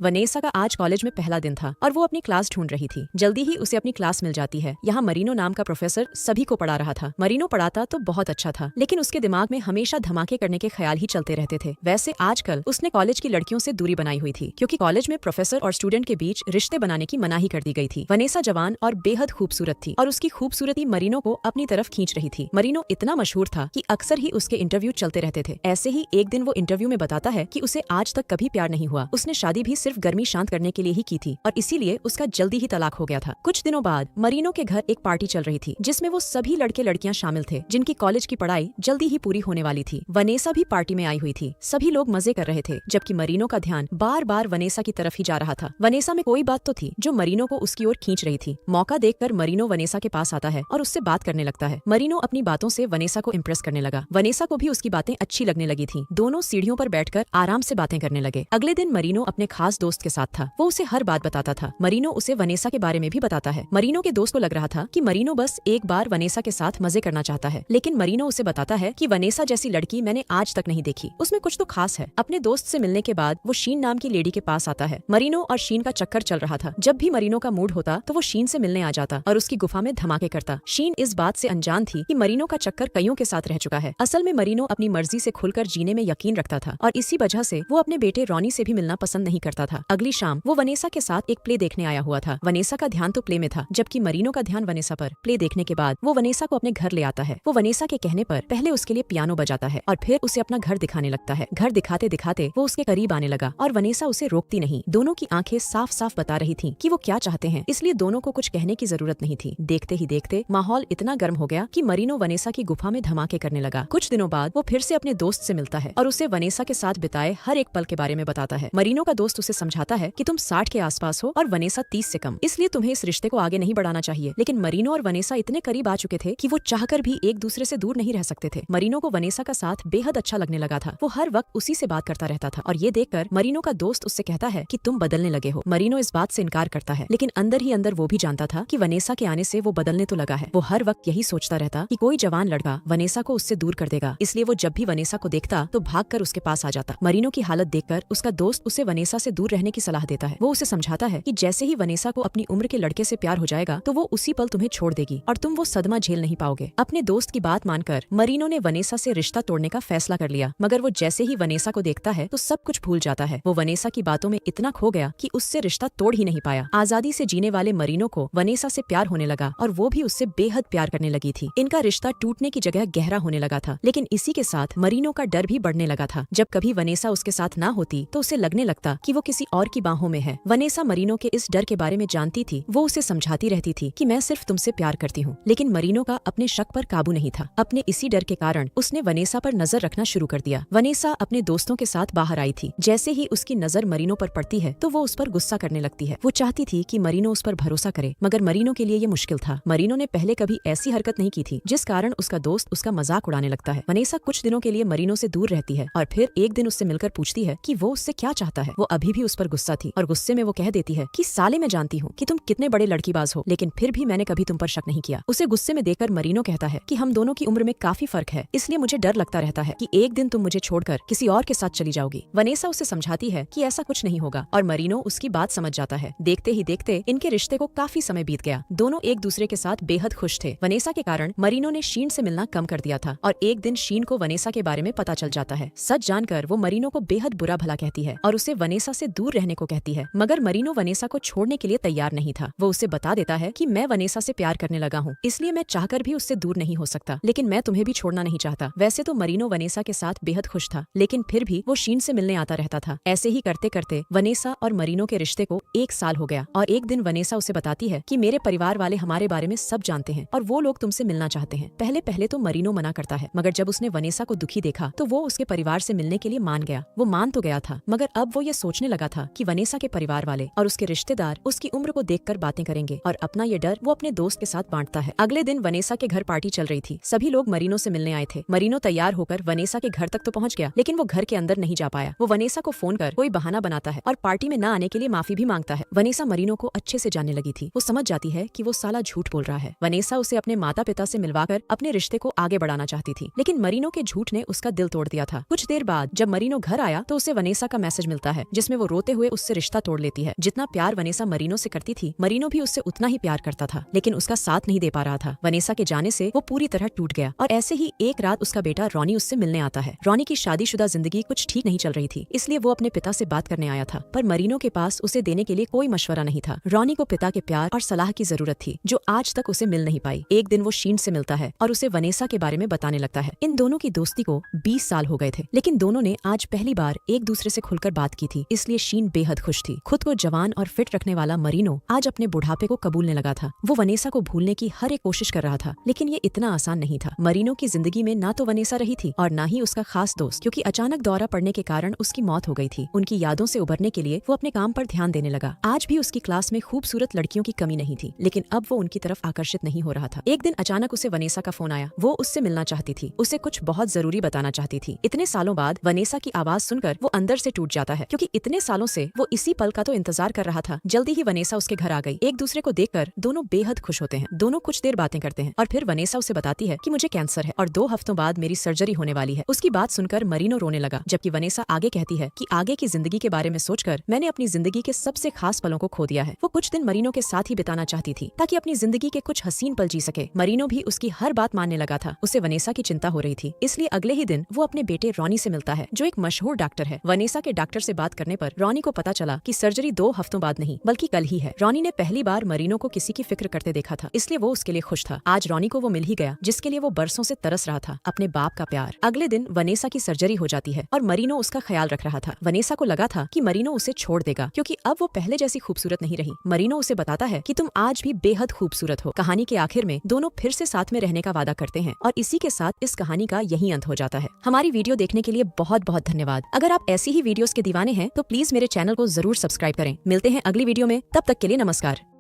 Vanessa का आज college में पहला दिन था और वो अपनी क्लास ढूंढ रही थी। जल्दी ही उसे अपनी क्लास मिल जाती है। यहाँ मरीनो नाम का प्रोफेसर सभी को पढ़ा रहा था। मरीनो पढ़ाता तो बहुत अच्छा था, लेकिन उसके दिमाग में हमेशा धमाके करने के ख्याल ही चलते रहते थे। वैसे आजकल उसने कॉलेज की लड़कियों से दूरी बनाई हुई थी, क्योंकि कॉलेज में प्रोफेसर और स्टूडेंट के बीच रिश्ते बनाने की मनाही कर दी गई थी। वनेसा जवान और बेहद खूबसूरत थी और उसकी खूबसूरती मरीनो को अपनी तरफ खींच रही थी। मरीनो इतना मशहूर था कि अक्सर ही उसके इंटरव्यू चलते रहते थे। ऐसे ही एक दिन वो इंटरव्यू में बताता है कि उसे आज तक कभी प्यार नहीं हुआ। उसने शादी भी सिर्फ गर्मी शांत करने के लिए ही की थी और इसीलिए उसका जल्दी ही तलाक हो गया था। कुछ दिनों बाद मरीनो के घर एक पार्टी चल रही थी, जिसमें वो सभी लड़के लड़कियां शामिल थे जिनकी कॉलेज की पढ़ाई जल्दी ही पूरी होने वाली थी। वनेसा भी पार्टी में आई हुई थी। सभी लोग मजे कर रहे थे, जबकि मरीनो का ध्यान बार बार वनेसा की तरफ ही जा रहा था। वनेसा में कोई बात तो थी जो मरीनो को उसकी ओर खींच रही थी। मौका देखकर मरीनो वनेसा के पास आता है और उससे बात करने लगता है। मरीनो अपनी बातों से वनेसा को इम्प्रेस करने लगा। वनेसा को भी उसकी बातें अच्छी लगने लगी थी। दोनों सीढ़ियों पर बैठकर आराम से बातें करने लगे। अगले दिन मरीनो अपने खास दोस्त के साथ था। वो उसे हर बात बताता था। मरीनो उसे वनेसा के बारे में भी बताता है। मरीनो के दोस्त को लग रहा था कि मरीनो बस एक बार वनेसा के साथ मजे करना चाहता है, लेकिन मरीनो उसे बताता है कि वनेसा जैसी लड़की मैंने आज तक नहीं देखी। उसमें कुछ तो खास है। अपने दोस्त से मिलने के बाद वो शीन नाम की लेडी के पास आता है। मरीनो और शीन का चक्कर चल रहा था। जब भी मरीनो का मूड होता तो वो शीन से मिलने आ जाता और उसकी गुफा में धमाके करता। शीन इस बात से अनजान थी कि मरीनो का चक्कर कईयों के साथ रह चुका है। असल में मरीनो अपनी मर्जी से खुलकर जीने में यकीन रखता था और इसी वजह से वो अपने बेटे रॉनी से भी मिलना पसंद नहीं करता था। अगली शाम वो वनेसा के साथ एक प्ले देखने आया हुआ था। वनेसा का ध्यान तो प्ले में था, जबकि मरीनो का ध्यान वनेसा पर। प्ले देखने के बाद वो वनेसा को अपने घर ले आता है। वो वनेसा के कहने पर पहले उसके लिए पियानो बजाता है और फिर उसे अपना घर दिखाने लगता है। घर दिखाते दिखाते वो उसके करीब आने लगा और वनेसा उसे रोकती नहीं। दोनों की आंखें साफ साफ बता रही थी कि वो क्या चाहते हैं, इसलिए दोनों को कुछ कहने की जरूरत नहीं थी। देखते ही देखते माहौल इतना गर्म हो गया कि मरीनो वनेसा की गुफा में धमाके करने लगा। कुछ दिनों बाद वो फिर से अपने दोस्त से मिलता है और उसे वनेसा के साथ बिताए हर एक पल के बारे में बताता है। मरीनो का दोस्त उसे समझाता है कि तुम 60 के आसपास हो और वनेसा 30 से कम, इसलिए तुम्हें इस रिश्ते को आगे नहीं बढ़ाना चाहिए। लेकिन मरीनो और वनेसा इतने करीब आ चुके थे कि वो चाहकर भी एक दूसरे से दूर नहीं रह सकते थे। मरीनो को वनेसा का साथ बेहद अच्छा लगने लगा था। वो हर वक्त उसी से बात करता रहता था और ये देखकर मरीनो का दोस्त उससे कहता है कि तुम बदलने लगे हो। मरीनो इस बात से इनकार करता है, लेकिन अंदर ही अंदर वो भी जानता था कि वनेसा के आने से वो बदलने तो लगा है। वो हर वक्त यही सोचता रहता कि कोई जवान लड़का वनेसा को उससे दूर कर देगा, इसलिए वो जब भी वनेसा को देखता तो भागकर उसके पास आ जाता। मरीनो की हालत देखकर उसका दोस्त उसे वनेसा से दूर रहने की सलाह देता है। वो उसे समझाता है कि जैसे ही वनेसा को अपनी उम्र के लड़के से प्यार हो जाएगा तो वो उसी पल तुम्हें छोड़ देगी और तुम वो सदमा झेल नहीं पाओगे। अपने दोस्त की बात मानकर मरीनो ने वनेसा से रिश्ता तोड़ने का फैसला कर लिया, मगर वो जैसे ही वनेसा को देखता है तो सब कुछ भूल जाता है। वो वनेसा की बातों में इतना खो गया कि उससे रिश्ता तोड़ ही नहीं पाया। आजादी से जीने वाले मरीनो को वनेसा से प्यार होने लगा और वो भी उससे बेहद प्यार करने लगी थी। इनका रिश्ता टूटने की जगह गहरा होने लगा था, लेकिन इसी के साथ मरीनो का डर भी बढ़ने लगा था। जब कभी वनेसा उसके साथ ना होती तो उसे लगने लगता कि वो किसी और की बाहों में है। वनेसा मरीनो के इस डर के बारे में जानती थी। वो उसे समझाती रहती थी कि मैं सिर्फ तुमसे प्यार करती हूँ, लेकिन मरीनो का अपने शक पर काबू नहीं था। अपने इसी डर के कारण उसने वनेसा पर नजर रखना शुरू कर दिया। वनेसा अपने दोस्तों के साथ बाहर आई थी। जैसे ही उसकी नजर मरीनो पर पड़ती है तो वो उस पर गुस्सा करने लगती है। वो चाहती थी कि मरीनो उस पर भरोसा करे, मगर मरीनो के लिए ये मुश्किल था। मरीनो ने पहले कभी ऐसी हरकत नहीं की थी, जिस कारण उसका दोस्त उसका मजाक उड़ाने लगता है। वनेसा कुछ दिनों के लिए मरीनो से दूर रहती है और फिर एक दिन उससे मिलकर पूछती है कि वो उससे क्या चाहता है। वो अभी भी उस पर गुस्सा थी और गुस्से में वो कह देती है कि साले मैं जानती हूँ कि तुम कितने बड़े लड़कीबाज हो, लेकिन फिर भी मैंने कभी तुम पर शक नहीं किया। उसे गुस्से में देखकर मरीनो कहता है कि हम दोनों की उम्र में काफी फर्क है, इसलिए मुझे डर लगता रहता है कि एक दिन तुम मुझे छोड़कर किसी और के साथ चली जाओगी। वनेसा उसे समझाती है कि ऐसा कुछ नहीं होगा और मरीनो उसकी बात समझ जाता है। देखते ही देखते इनके रिश्ते को काफी समय बीत गया। दोनों एक दूसरे के साथ बेहद खुश थे। वनेसा के कारण मरीनो ने शीन से मिलना कम कर दिया था और एक दिन शीन को वनेसा के बारे में पता चल जाता है। सच जानकर वो मरीनो को बेहद बुरा भला कहती है और उसे वनेसा से दूर रहने को कहती है, मगर मरीनो वनेसा को छोड़ने के लिए तैयार नहीं था। वो उसे बता देता है कि मैं वनेसा से प्यार करने लगा हूँ, इसलिए मैं चाहकर भी उससे दूर नहीं हो सकता, लेकिन मैं तुम्हें भी छोड़ना नहीं चाहता। वैसे तो मरीनो वनेसा के साथ बेहद खुश था, लेकिन फिर भी वो शीन से मिलने आता रहता था। ऐसे ही करते करते वनेसा और मरीनो के रिश्ते को 1 साल हो गया और एक दिन वनेसा उसे बताती है कि मेरे परिवार वाले हमारे बारे में सब जानते हैं और वो लोग तुमसे मिलना चाहते हैं। पहले पहले तो मरीनो मना करता है, मगर जब उसने वनेसा को दुखी देखा तो वो उसके परिवार से मिलने के लिए मान गया। वो मान तो गया था, मगर अब वो ये सोचने लगा था कि वनेसा के परिवार वाले और उसके रिश्तेदार उसकी उम्र को देखकर बातें करेंगे और अपना ये डर वो अपने दोस्त के साथ बांटता है। अगले दिन वनेसा के घर पार्टी चल रही थी। सभी लोग मरीनो से मिलने आए थे। मरीनो तैयार होकर वनेसा के घर तक तो पहुंच गया, लेकिन वो घर के अंदर नहीं जा पाया। वो वनेसा को फोन कर कोई बहाना बनाता है और पार्टी में न आने के लिए माफी भी मांगता है। वनेसा मरीनो को अच्छे से जानने लगी थी। वो समझ जाती है कि वो साला झूठ बोल रहा है। वनेसा उसे अपने माता पिता से मिलवाकर अपने रिश्ते को आगे बढ़ाना चाहती थी, लेकिन मरीनो के झूठ ने उसका दिल तोड़ दिया था। कुछ देर बाद जब मरीनो घर आया तो उसे वनेसा का मैसेज मिलता है, जिसमें वो वो रोते हुए उससे रिश्ता तोड़ लेती है। जितना प्यार वनेसा मरीनो से करती थी, मरीनो भी उससे उतना ही प्यार करता था, लेकिन उसका साथ नहीं दे पा रहा था। वनेसा के जाने से वो पूरी तरह टूट गया और ऐसे ही एक रात उसका बेटा रॉनी उससे मिलने आता है। रॉनी की शादीशुदा जिंदगी कुछ ठीक नहीं चल रही थी, इसलिए वो अपने पिता से बात करने आया था, पर मरीनो के पास उसे देने के लिए कोई मशवरा नहीं था। रॉनी को पिता के प्यार और सलाह की जरूरत थी, जो आज तक उसे मिल नहीं पाई। एक दिन वो शीन से मिलता है और उसे वनेसा के बारे में बताने लगता है। इन दोनों की दोस्ती को 20 साल हो गए थे, लेकिन दोनों ने आज पहली बार एक दूसरे से खुलकर बात की थी, इसलिए शीन बेहद खुश थी। खुद को जवान और फिट रखने वाला मरीनो आज अपने बुढ़ापे को कबूलने लगा था। वो वनेसा को भूलने की हर एक कोशिश कर रहा था, लेकिन ये इतना आसान नहीं था। मरीनो की जिंदगी में ना तो वनेसा रही थी और ना ही उसका खास दोस्त, क्योंकि अचानक दौरा पड़ने के कारण उसकी मौत हो गई थी। उनकी यादों से उबरने के लिए वो अपने काम पर ध्यान देने लगा। आज भी उसकी क्लास में खूबसूरत लड़कियों की कमी नहीं थी, लेकिन अब वो उनकी तरफ आकर्षित नहीं हो रहा था। एक दिन अचानक उसे वनेसा का फोन आया। वो उससे मिलना चाहती थी, उसे कुछ बहुत जरूरी बताना चाहती थी। इतने सालों बाद वनेसा की आवाज सुनकर वो अंदर से टूट जाता है, क्योंकि इतने सालों से वो इसी पल का तो इंतजार कर रहा था। जल्दी ही वनेसा उसके घर आ गई। एक दूसरे को देखकर दोनों बेहद खुश होते हैं। दोनों कुछ देर बातें करते हैं और फिर वनेसा उसे बताती है कि मुझे कैंसर है और 2 हफ्तों बाद मेरी सर्जरी होने वाली है। उसकी बात सुनकर मरीनो रोने लगा, जबकि वनेसा आगे कहती है कि आगे की जिंदगी के बारे में सोचकर मैंने अपनी जिंदगी के सबसे खास पलों को खो दिया है। वो कुछ दिन मरीनो के साथ ही बिताना चाहती थी, ताकि अपनी जिंदगी के कुछ हसीन पल जी सके। मरीनो भी उसकी हर बात मानने लगा था। उसे वनेसा की चिंता हो रही थी, इसलिए अगले ही दिन वो अपने बेटे रॉनी से मिलता है, जो एक मशहूर डॉक्टर है। वनेसा के डॉक्टर से बात करने पर रॉनी को पता चला कि सर्जरी 2 हफ्तों बाद नहीं बल्कि कल ही है। रॉनी ने पहली बार मरीनो को किसी की फिक्र करते देखा था, इसलिए वो उसके लिए खुश था। आज रॉनी को वो मिल ही गया, जिसके लिए वो बरसों से तरस रहा था, अपने बाप का प्यार। अगले दिन वनेसा की सर्जरी हो जाती है और मरीनो उसका ख्याल रख रहा था। वनेसा को लगा था कि मरीनो उसे छोड़ देगा, क्योंकि अब वो पहले जैसी खूबसूरत नहीं रही। मरीनो उसे बताता है कि तुम आज भी बेहद खूबसूरत हो। कहानी के आखिर में दोनों फिर से साथ में रहने का वादा करते हैं और इसी के साथ इस कहानी का यही अंत हो जाता है। हमारी वीडियो देखने के लिए बहुत बहुत धन्यवाद। अगर आप ऐसी ही वीडियोस के दीवाने हैं तो प्लीज मेरे चैनल को जरूर सब्सक्राइब करें। मिलते हैं अगली वीडियो में, तब तक के लिए नमस्कार।